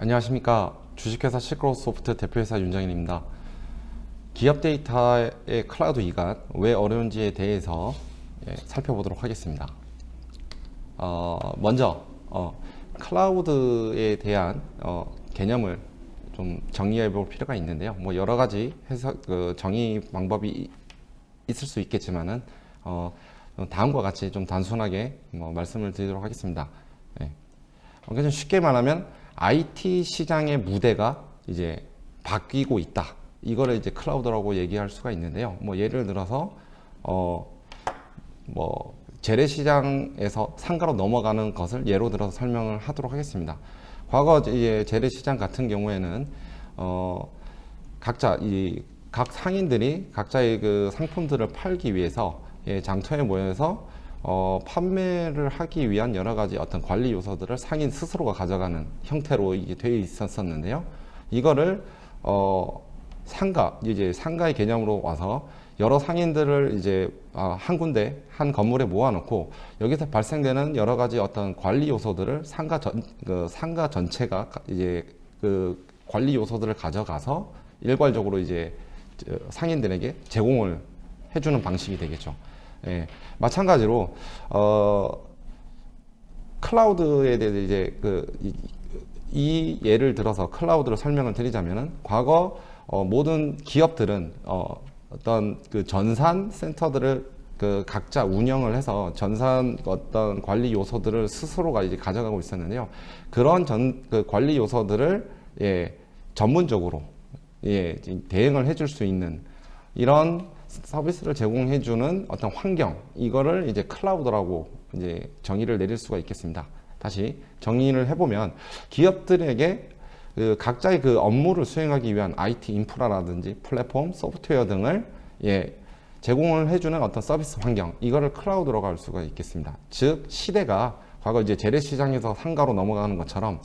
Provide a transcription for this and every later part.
안녕하십니까. 주식회사 실크로소프트 대표이사 윤정인입니다. 기업 데이터의 클라우드 이관 왜 어려운지에 대해서 살펴보도록 하겠습니다. 먼저 클라우드에 대한 개념을 좀 정리해 볼 필요가 있는데요. 뭐 여러 가지 해석 정의 방법이 있을 수 있겠지만은 다음과 같이 좀 단순하게 말씀을 드리도록 하겠습니다. 그냥 쉽게 말하면 IT 시장의 무대가 이제 바뀌고 있다. 이거를 이제 클라우드라고 얘기할 수가 있는데요. 뭐 예를 들어서 재래시장에서 상가로 넘어가는 것을 예로 들어서 설명을 하도록 하겠습니다. 과거 이제 재래시장 같은 경우에는 각 상인들이 각자의 그 상품들을 팔기 위해서 장터에 모여서 판매를 하기 위한 여러 가지 어떤 관리 요소들을 상인 스스로가 가져가는 형태로 이게 되어 있었는데요. 이거를 상가의 개념으로 와서 여러 상인들을 이제 한 군데 한 건물에 모아놓고 여기서 발생되는 여러 가지 어떤 관리 요소들을 상가 전체가 이제 그 관리 요소들을 가져가서 일괄적으로 이제 상인들에게 제공을 해주는 방식이 되겠죠. 마찬가지로 클라우드에 대해서 이제 이 예를 들어서 클라우드로 설명을 드리자면은 과거 모든 기업들은 어떤 그 전산 센터들을 각자 운영을 해서 전산 어떤 관리 요소들을 스스로가 이제 가져가고 있었는데요. 그런 관리 요소들을 전문적으로 대응을 해줄 수 있는 이런 서비스를 제공해주는 어떤 환경, 이거를 이제 클라우드라고 이제 정의를 내릴 수가 있겠습니다. 다시 정의를 해보면 기업들에게 각자의 그 업무를 수행하기 위한 IT 인프라라든지 플랫폼, 소프트웨어 등을 제공을 해주는 어떤 서비스 환경, 이거를 클라우드라고 할 수가 있겠습니다. 즉 시대가 과거 이제 재래시장에서 상가로 넘어가는 것처럼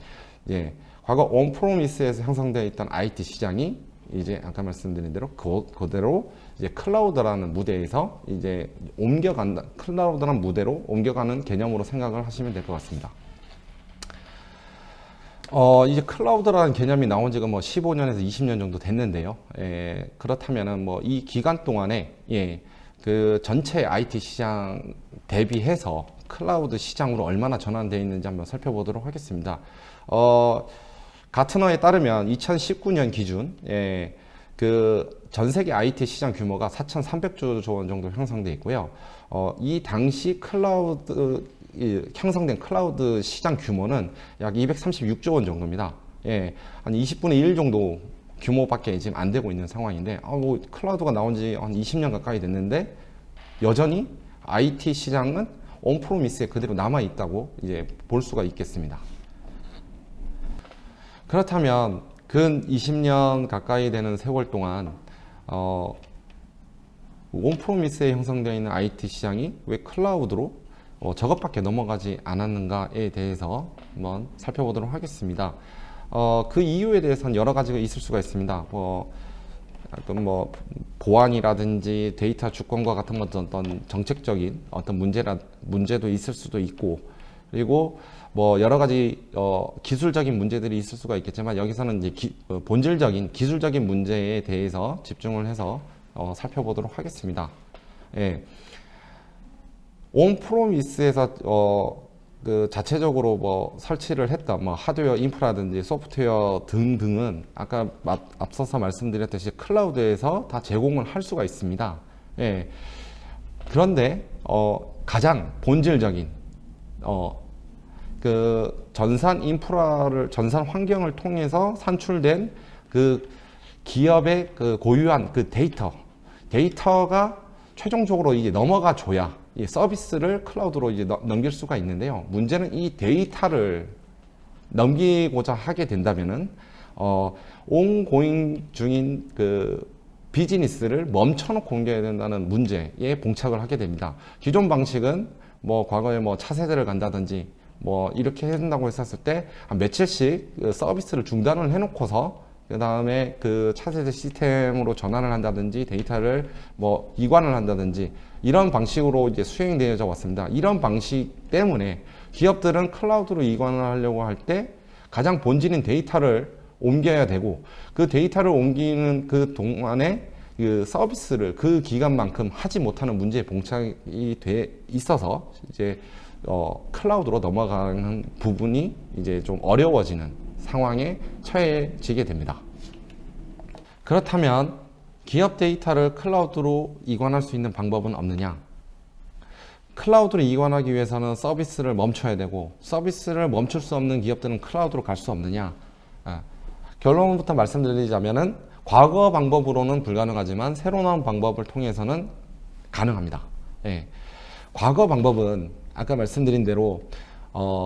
과거 온프로미스에서 형성되어 있던 IT 시장이 이제 아까 말씀드린 대로 그대로 이제 클라우드라는 무대에서 이제 클라우드라는 무대로 옮겨가는 개념으로 생각을 하시면 될 것 같습니다. 이제 클라우드라는 개념이 나온 지가 15년에서 20년 정도 됐는데요. 그렇다면은 이 기간 동안에 그 전체 IT 시장 대비해서 클라우드 시장으로 얼마나 전환되어 있는지 한번 살펴보도록 하겠습니다. 가트너에 따르면 2019년 기준 그 전 세계 IT 시장 규모가 4,300조 원 정도 형성돼 있고요. 이 당시 형성된 클라우드 시장 규모는 약 236조 원 정도입니다. 한 20분의 1 정도 규모밖에 지금 안 되고 있는 상황인데, 클라우드가 나온 지 한 20년 가까이 됐는데 여전히 IT 시장은 온프로미스에 그대로 남아 있다고 이제 볼 수가 있겠습니다. 그렇다면 근 20년 가까이 되는 세월 동안 온프로미스에 형성되어 있는 IT 시장이 왜 클라우드로 저것밖에 넘어가지 않았는가에 대해서 한번 살펴보도록 하겠습니다. 그 이유에 대해서는 여러 가지가 있을 수가 있습니다. 보안이라든지 데이터 주권과 같은 어떤 정책적인 어떤 문제도 있을 수도 있고, 그리고 여러 가지 기술적인 문제들이 있을 수가 있겠지만 여기서는 이제 본질적인 기술적인 문제에 대해서 집중을 해서 살펴보도록 하겠습니다. 온프로미스에서 그 자체적으로 설치를 했던 하드웨어 인프라든지 소프트웨어 등등은 아까 앞서서 말씀드렸듯이 클라우드에서 다 제공을 할 수가 있습니다. 그런데 가장 본질적인 그 전산 환경을 통해서 산출된 그 기업의 그 고유한 그 데이터가 최종적으로 이제 넘어가 줘야 이 서비스를 클라우드로 이제 넘길 수가 있는데요. 문제는 이 데이터를 넘기고자 하게 된다면은 온고잉 중인 그 비즈니스를 멈춰놓고 옮겨야 된다는 문제에 봉착을 하게 됩니다. 기존 방식은 과거에 차세대를 간다든지 이렇게 해준다고 했었을 때 한 며칠씩 그 서비스를 중단을 해놓고서 그 다음에 그 차세대 시스템으로 전환을 한다든지 데이터를 이관을 한다든지 이런 방식으로 이제 수행되어져 왔습니다. 이런 방식 때문에 기업들은 클라우드로 이관을 하려고 할 때 가장 본질인 데이터를 옮겨야 되고, 그 데이터를 옮기는 그 동안에 그 서비스를 그 기간만큼 하지 못하는 문제에 봉착이 돼 있어서 이제 클라우드로 넘어가는 부분이 이제 좀 어려워지는 상황에 처해지게 됩니다. 그렇다면 기업 데이터를 클라우드로 이관할 수 있는 방법은 없느냐? 클라우드로 이관하기 위해서는 서비스를 멈춰야 되고, 서비스를 멈출 수 없는 기업들은 클라우드로 갈 수 없느냐? 결론부터 말씀드리자면은 과거 방법으로는 불가능하지만 새로 나온 방법을 통해서는 가능합니다. 예. 과거 방법은 아까 말씀드린 대로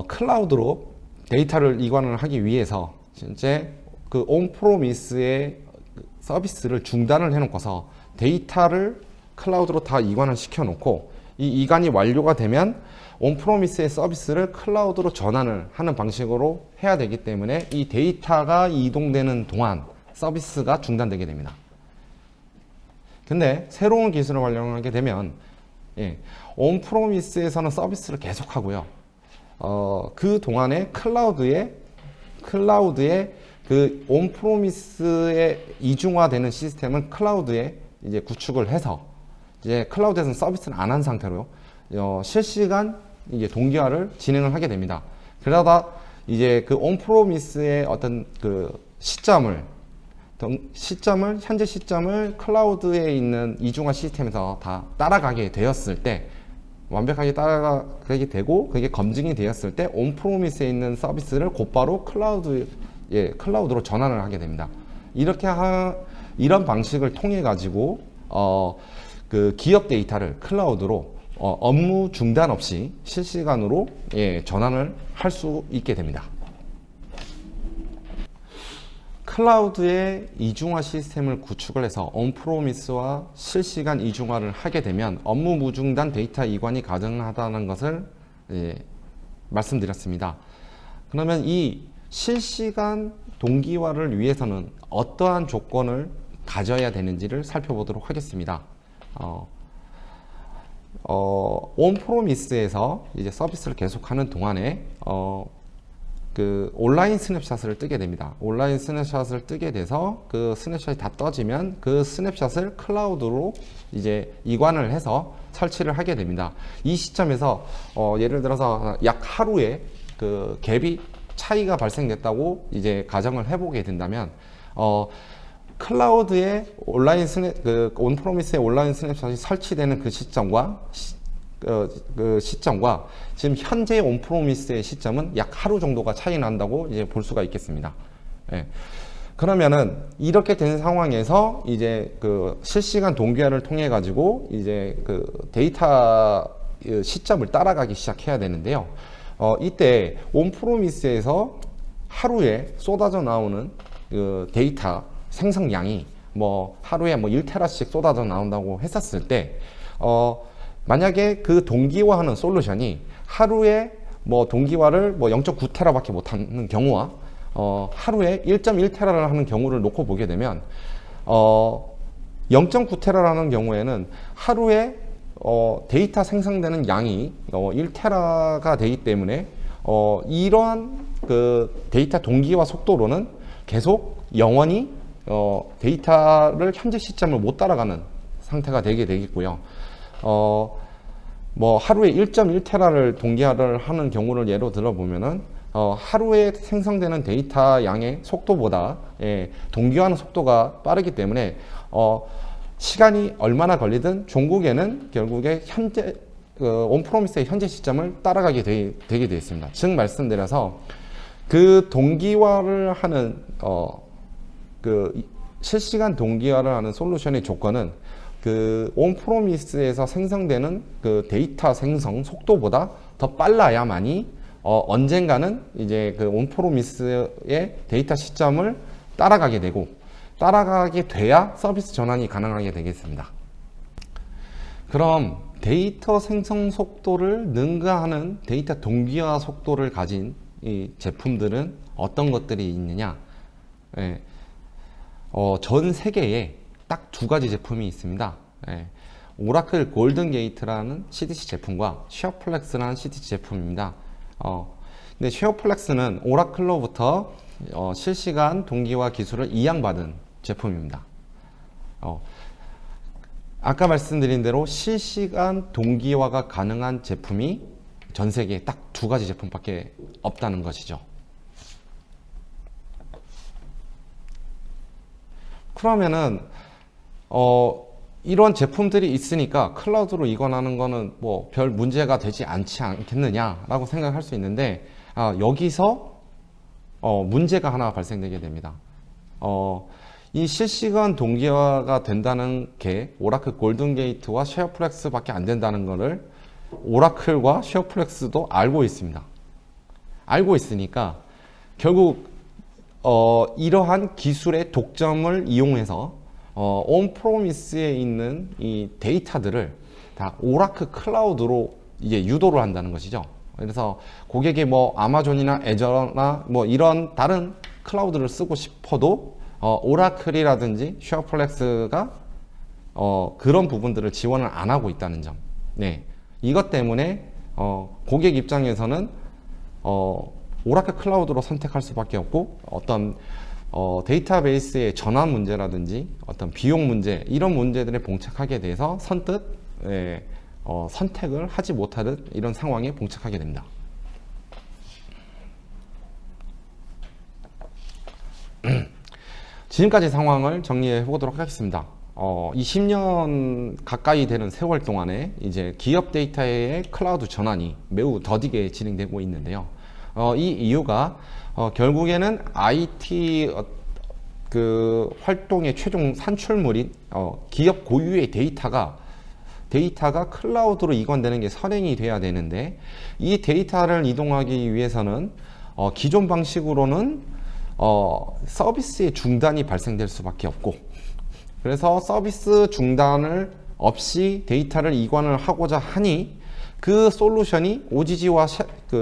클라우드로 데이터를 이관을 하기 위해서 실제 그 온프로미스의 서비스를 중단을 해놓고서 데이터를 클라우드로 다 이관을 시켜놓고, 이 이관이 완료가 되면 온프로미스의 서비스를 클라우드로 전환을 하는 방식으로 해야 되기 때문에 이 데이터가 이동되는 동안 서비스가 중단되게 됩니다. 근데 새로운 기술을 활용하게 되면 온프로미스에서는 서비스를 계속하고요. 그 동안에 클라우드에 그 온프로미스에 이중화되는 시스템은 클라우드에 이제 구축을 해서 이제 클라우드에서는 서비스를 안 한 상태로 실시간 이제 동기화를 진행을 하게 됩니다. 그러다 이제 그 온프로미스의 어떤 그 현재 시점을 클라우드에 있는 이중화 시스템에서 다 따라가게 되었을 때, 완벽하게 따라가게 되고 그게 검증이 되었을 때 온프로미스에 있는 서비스를 곧바로 클라우드로 전환을 하게 됩니다. 이런 방식을 통해 가지고 그 기업 데이터를 클라우드로 업무 중단 없이 실시간으로 전환을 할 수 있게 됩니다. 클라우드의 이중화 시스템을 구축을 해서 온프로미스와 실시간 이중화를 하게 되면 업무 무중단 데이터 이관이 가능하다는 것을 말씀드렸습니다. 그러면 이 실시간 동기화를 위해서는 어떠한 조건을 가져야 되는지를 살펴보도록 하겠습니다. 온프로미스에서 이제 서비스를 계속하는 동안에 그 온라인 스냅샷을 뜨게 됩니다. 온라인 스냅샷을 뜨게 돼서 그 스냅샷이 다 떠지면 그 스냅샷을 클라우드로 이제 이관을 해서 설치를 하게 됩니다. 이 시점에서 예를 들어서 약 하루에 그 갭이 차이가 발생됐다고 이제 가정을 해보게 된다면 클라우드의 온프로미스의 온라인 스냅샷이 설치되는 그 시점과 지금 현재 온프로미스의 시점은 약 하루 정도가 차이 난다고 이제 볼 수가 있겠습니다. 그러면은 이렇게 된 상황에서 이제 그 실시간 동기화를 통해 가지고 이제 그 데이터 시점을 따라가기 시작해야 되는데요. 이때 온프로미스에서 하루에 쏟아져 나오는 그 데이터 생성량이 하루에 1테라씩 쏟아져 나온다고 했었을 때, 만약에 그 동기화하는 솔루션이 하루에 동기화를 0.9테라밖에 못하는 경우와 하루에 1.1테라를 하는 경우를 놓고 보게 되면 0.9테라라는 경우에는 하루에 데이터 생성되는 양이 1테라가 되기 때문에 이러한 그 데이터 동기화 속도로는 계속 영원히 데이터를 현재 시점을 못 따라가는 상태가 되게 되겠고요. 하루에 1.1테라를 동기화를 하는 경우를 예로 들어보면은 하루에 생성되는 데이터 양의 속도보다 동기화하는 속도가 빠르기 때문에 시간이 얼마나 걸리든 종국에는 결국에 현재 온프로미스의 현재 시점을 따라가게 되게 되어 있습니다. 즉 말씀드려서 그 동기화를 하는 그 실시간 동기화를 하는 솔루션의 조건은 그 온프로미스에서 생성되는 그 데이터 생성 속도보다 더 빨라야만이 언젠가는 이제 그 온프로미스의 데이터 시점을 따라가게 되고, 따라가게 돼야 서비스 전환이 가능하게 되겠습니다. 그럼 데이터 생성 속도를 능가하는 데이터 동기화 속도를 가진 이 제품들은 어떤 것들이 있느냐? 전 세계에 딱 두 가지 제품이 있습니다. 오라클 골든 게이트라는 CDC 제품과 쉐어플렉스라는 CDC 제품입니다. 근데 쉐어플렉스는 오라클로부터 실시간 동기화 기술을 이양받은 제품입니다. 아까 말씀드린 대로 실시간 동기화가 가능한 제품이 전 세계에 딱 두 가지 제품밖에 없다는 것이죠. 그러면은 이런 제품들이 있으니까 클라우드로 이관하는 거는 뭐 별 문제가 되지 않겠느냐라고 생각할 수 있는데 여기서 문제가 하나 발생되게 됩니다. 이 실시간 동기화가 된다는 게 오라클 골든게이트와 쉐어플렉스밖에 안 된다는 것을 오라클과 쉐어플렉스도 알고 있습니다. 알고 있으니까 결국 이러한 기술의 독점을 이용해서 온프로미스에 있는 이 데이터들을 다 오라클 클라우드로 이제 유도를 한다는 것이죠. 그래서 고객이 뭐 아마존이나 애저나 뭐 이런 다른 클라우드를 쓰고 싶어도 오라클이라든지 쉐어플렉스가 그런 부분들을 지원을 안 하고 있다는 점. 네, 이것 때문에 고객 입장에서는 오라클 클라우드로 선택할 수밖에 없고 어떤 데이터베이스의 전환 문제라든지 어떤 비용 문제 이런 문제들에 봉착하게 돼서 선뜻 선택을 하지 못하는 이런 상황에 봉착하게 됩니다. 지금까지 상황을 정리해 보도록 하겠습니다. 이 10년 가까이 되는 세월 동안에 이제 기업 데이터의 클라우드 전환이 매우 더디게 진행되고 있는데요. 이 이유가 결국에는 IT 그 활동의 최종 산출물인 기업 고유의 데이터가 클라우드로 이관되는 게 선행이 돼야 되는데 이 데이터를 이동하기 위해서는 기존 방식으로는 서비스의 중단이 발생될 수밖에 없고 그래서 서비스 중단을 없이 데이터를 이관을 하고자 하니 그 솔루션이 OGG와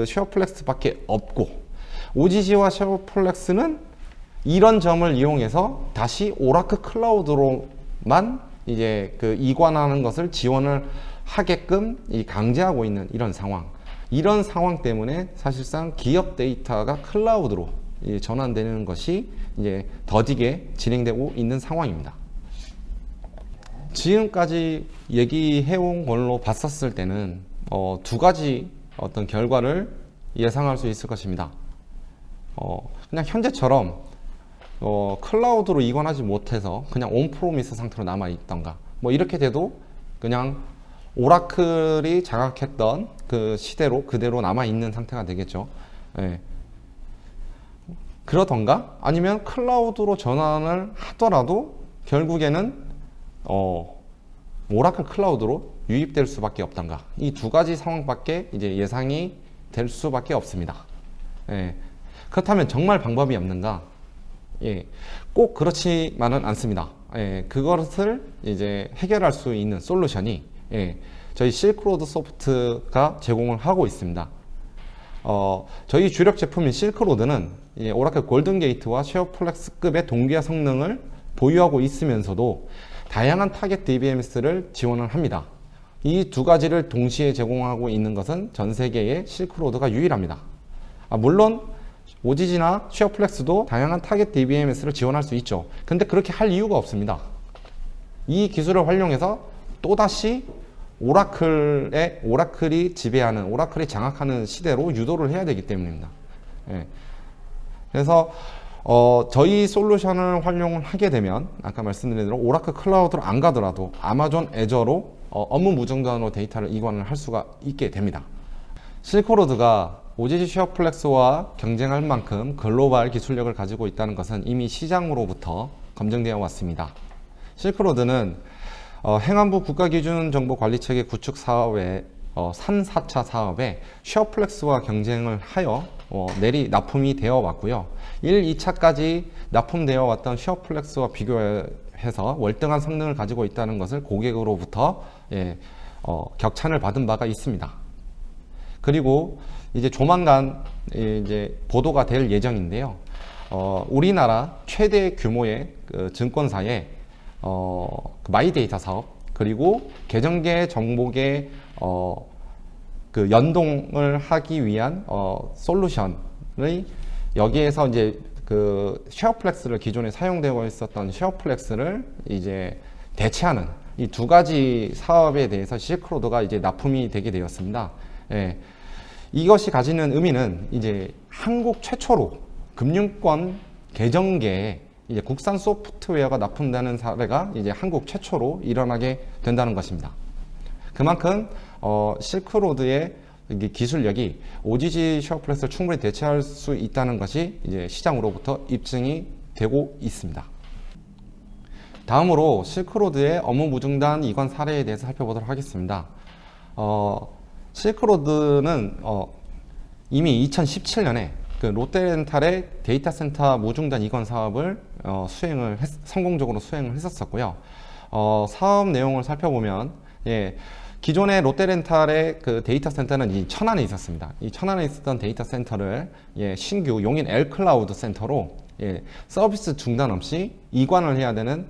쉐어플렉스밖에 없고 OGG와 쉐어플렉스는 이런 점을 이용해서 다시 오라클 클라우드로만 이제 그 이관하는 것을 지원을 하게끔 강제하고 있는 이런 상황 때문에 사실상 기업 데이터가 클라우드로 전환되는 것이 이제 더디게 진행되고 있는 상황입니다. 지금까지 얘기해온 걸로 봤었을 때는 두 가지 어떤 결과를 예상할 수 있을 것입니다. 그냥 현재처럼 클라우드로 이관하지 못해서 그냥 온프로미스 상태로 남아 있던가 뭐 이렇게 돼도 그냥 오라클이 장악했던 그 시대로 그대로 남아 있는 상태가 되겠죠. 예. 그러던가 아니면 클라우드로 전환을 하더라도 결국에는 오라클 클라우드로 유입될 수밖에 없던가 이 두 가지 상황밖에 이제 예상이 될 수밖에 없습니다. 예. 그렇다면 정말 방법이 없는가? 예, 꼭 그렇지만은 않습니다. 예, 그것을 이제 해결할 수 있는 솔루션이 저희 실크로드 소프트가 제공을 하고 있습니다. 저희 주력 제품인 실크로드는 오라클 골든게이트와 쉐어플렉스급의 동기화 성능을 보유하고 있으면서도 다양한 타겟 DBMS를 지원을 합니다. 이 두 가지를 동시에 제공하고 있는 것은 전 세계의 실크로드가 유일합니다. 물론 OGG나 쉐어플렉스도 다양한 타겟 DBMS를 지원할 수 있죠. 근데 그렇게 할 이유가 없습니다. 이 기술을 활용해서 또다시 오라클이 지배하는, 오라클이 장악하는 시대로 유도를 해야 되기 때문입니다. 예. 그래서 저희 솔루션을 활용을 하게 되면 아까 말씀드린 대로 오라클 클라우드로 안 가더라도 아마존 애저로 업무 무중단으로 데이터를 이관을 할 수가 있게 됩니다. 실크로드가 OGG 쉐어플렉스와 경쟁할 만큼 글로벌 기술력을 가지고 있다는 것은 이미 시장으로부터 검증되어 왔습니다. 실크로드는 행안부 국가기준정보관리체계 구축 사업의 3, 4차 사업에 쉐어플렉스와 경쟁을 하여 납품이 되어 왔고요. 1, 2차까지 납품되어 왔던 쉐어플렉스와 비교해서 월등한 성능을 가지고 있다는 것을 고객으로부터 격찬을 받은 바가 있습니다. 그리고 이제 조만간 이제 보도가 될 예정인데요. 우리나라 최대 규모의 그 증권사의 마이데이터 사업 그리고 계정계 정보계 그 연동을 하기 위한 솔루션의 여기에서 이제 그 쉐어플렉스를 기존에 사용되고 있었던 쉐어플렉스를 이제 대체하는 이 두 가지 사업에 대해서 실크로드가 이제 납품이 되게 되었습니다. 예. 이것이 가지는 의미는 이제 한국 최초로 금융권 계정계에 이제 국산 소프트웨어가 납품되는 사례가 이제 한국 최초로 일어나게 된다는 것입니다. 그만큼 실크로드의 기술력이 OGG 쉐어플렉스를 충분히 대체할 수 있다는 것이 이제 시장으로부터 입증이 되고 있습니다. 다음으로 실크로드의 업무 무중단 이관 사례에 대해서 살펴보도록 하겠습니다. 실크로드는 이미 2017년에 그 롯데렌탈의 데이터 센터 무중단 이관 사업을 성공적으로 수행을 했었고요. 사업 내용을 살펴보면 기존의 롯데렌탈의 그 데이터 센터는 이 천안에 있었습니다. 이 천안에 있었던 데이터 센터를 신규 용인 L클라우드 센터로 서비스 중단 없이 이관을 해야 되는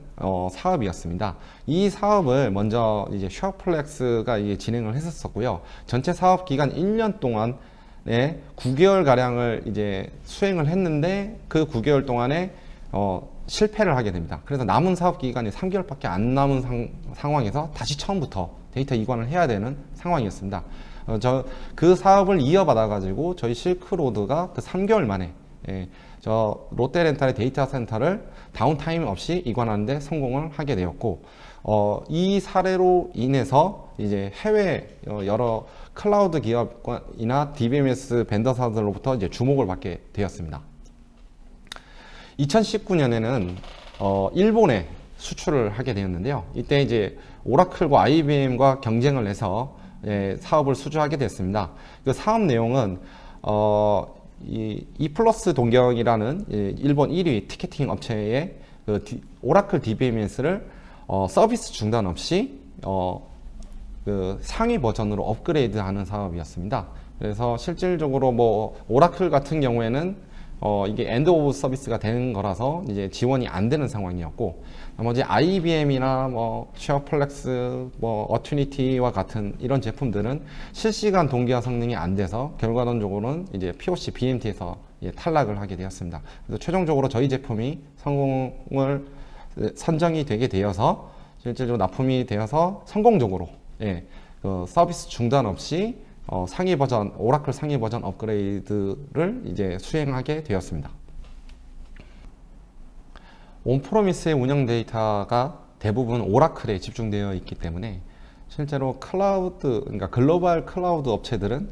사업이었습니다. 이 사업을 먼저 이제 쉐어플렉스가 진행을 했었고요. 전체 사업 기간 1년 동안 9개월 가량을 이제 수행을 했는데 그 9개월 동안에 실패를 하게 됩니다. 그래서 남은 사업 기간이 3개월밖에 안 남은 상황에서 다시 처음부터 데이터 이관을 해야 되는 상황이었습니다. 그 사업을 이어받아 가지고 저희 실크로드가 그 3개월 만에 저 롯데렌탈의 데이터 센터를 다운타임 없이 이관하는데 성공을 하게 되었고, 이 사례로 인해서 이제 해외 여러 클라우드 기업이나 DBMS 벤더사들로부터 이제 주목을 받게 되었습니다. 2019년에는 일본에 수출을 하게 되었는데요. 이때 이제 오라클과 IBM과 경쟁을 해서 사업을 수주하게 됐습니다. 그 사업 내용은 이 플러스 동경이라는 일본 1위 티켓팅 업체의 그 오라클 DBMS를 서비스 중단 없이 그 상위 버전으로 업그레이드하는 사업이었습니다. 그래서 실질적으로 뭐 오라클 같은 경우에는 이게 엔드 오브 서비스가 되는 거라서 이제 지원이 안 되는 상황이었고, 나머지 IBM이나 뭐 쉐어플렉스, 뭐 어튜니티와 같은 이런 제품들은 실시간 동기화 성능이 안 돼서 결과론적으로는 이제 POC BMT에서 탈락을 하게 되었습니다. 그래서 최종적으로 저희 제품이 성공을 선정이 되게 되어서 실제로 납품이 되어서 성공적으로 그 서비스 중단 없이 상위 버전, 오라클 상위 버전 업그레이드를 이제 수행하게 되었습니다. 온프로미스의 운영 데이터가 대부분 오라클에 집중되어 있기 때문에 실제로 클라우드, 그러니까 글로벌 클라우드 업체들은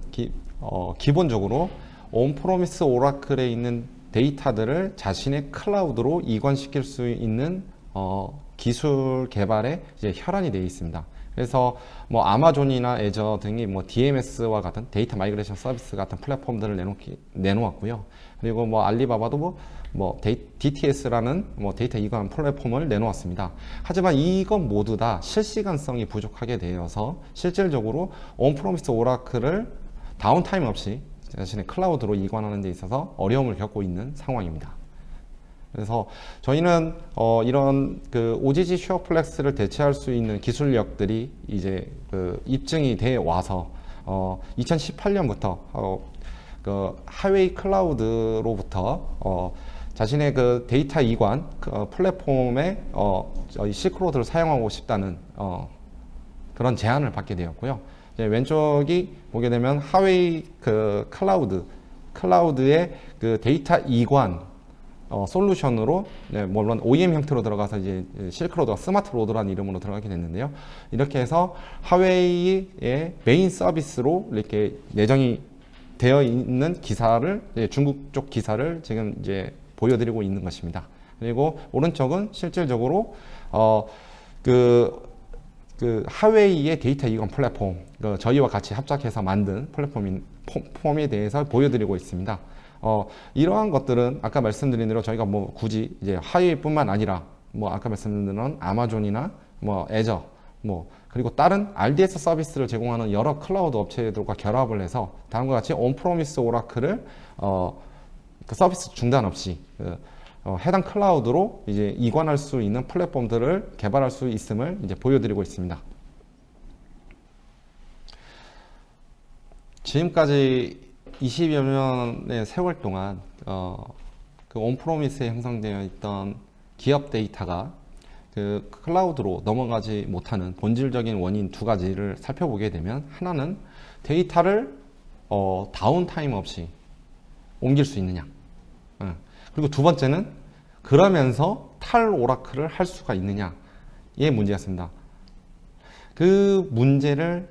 기본적으로 온프로미스 오라클에 있는 데이터들을 자신의 클라우드로 이관시킬 수 있는 기술 개발에 이제 혈안이 되어 있습니다. 그래서 뭐 아마존이나 애저 등이 뭐 DMS와 같은 데이터 마이그레이션 서비스 같은 플랫폼들을 내놓았고요. 그리고 뭐 알리바바도 뭐 DTS라는 뭐 데이터 이관 플랫폼을 내놓았습니다. 하지만 이건 모두 다 실시간성이 부족하게 되어서 실질적으로 온프로미스 오라클을 다운타임 없이 자신의 클라우드로 이관하는 데 있어서 어려움을 겪고 있는 상황입니다. 그래서 저희는 이런 그 OGG 쉐어플렉스를 대체할 수 있는 기술력들이 이제 그 입증이 돼 와서 2018년부터 그 하웨이 클라우드로부터 자신의 그 데이터 이관 플랫폼에 저희 실크로드를 사용하고 싶다는 그런 제안을 받게 되었고요. 이제 왼쪽이 보게 되면 하웨이 그 클라우드의 그 데이터 이관 솔루션으로 물론 OEM 형태로 들어가서 이제 실크로드가 스마트로드라는 이름으로 들어가게 됐는데요. 이렇게 해서 하웨이의 메인 서비스로 이렇게 내정이 되어 있는 기사를 중국 쪽 기사를 지금 이제 보여드리고 있는 것입니다. 그리고 오른쪽은 실질적으로 그 하웨이의 데이터 이관 플랫폼, 저희와 같이 합작해서 만든 플랫폼에 대해서 보여드리고 있습니다. 이러한 것들은 아까 말씀드린 대로 저희가 뭐 굳이 이제 하웨이뿐만 아니라 뭐 아까 말씀드린 아마존이나 뭐 애저 뭐 그리고 다른 RDS 서비스를 제공하는 여러 클라우드 업체들과 결합을 해서 다음과 같이 온프로미스 오라클을 그 서비스 중단 없이 해당 클라우드로 이제 이관할 수 있는 플랫폼들을 개발할 수 있음을 이제 보여드리고 있습니다. 지금까지 20여 년의 세월 동안 그 온프로미스에 형성되어 있던 기업 데이터가 그 클라우드로 넘어가지 못하는 본질적인 원인 두 가지를 살펴보게 되면, 하나는 데이터를 다운타임 없이 옮길 수 있느냐, 그리고 두 번째는 그러면서 탈 오라클을 할 수가 있느냐의 문제였습니다. 그 문제를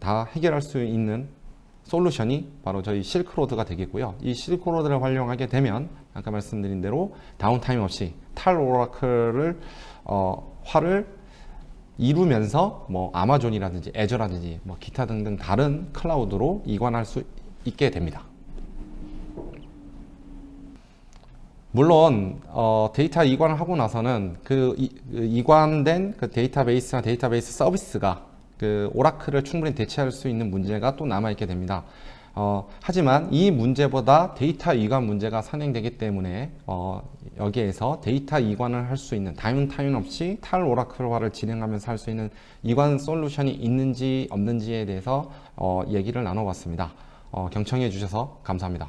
다 해결할 수 있는 솔루션이 바로 저희 실크로드가 되겠고요. 이 실크로드를 활용하게 되면 아까 말씀드린 대로 다운타임 없이 탈 오라클을 화를 이루면서 뭐 아마존이라든지 애저라든지 뭐 기타 등등 다른 클라우드로 이관할 수 있게 됩니다. 물론 데이터 이관을 하고 나서는 그 이관된 그 데이터베이스나 데이터베이스 서비스가 그 오라클을 충분히 대체할 수 있는 문제가 또 남아 있게 됩니다. 하지만 이 문제보다 데이터 이관 문제가 선행되기 때문에 여기에서 데이터 이관을 할 수 있는 다운타임 없이 탈 오라클화를 진행하면서 할 수 있는 이관 솔루션이 있는지 없는지에 대해서 얘기를 나눠봤습니다. 경청해 주셔서 감사합니다.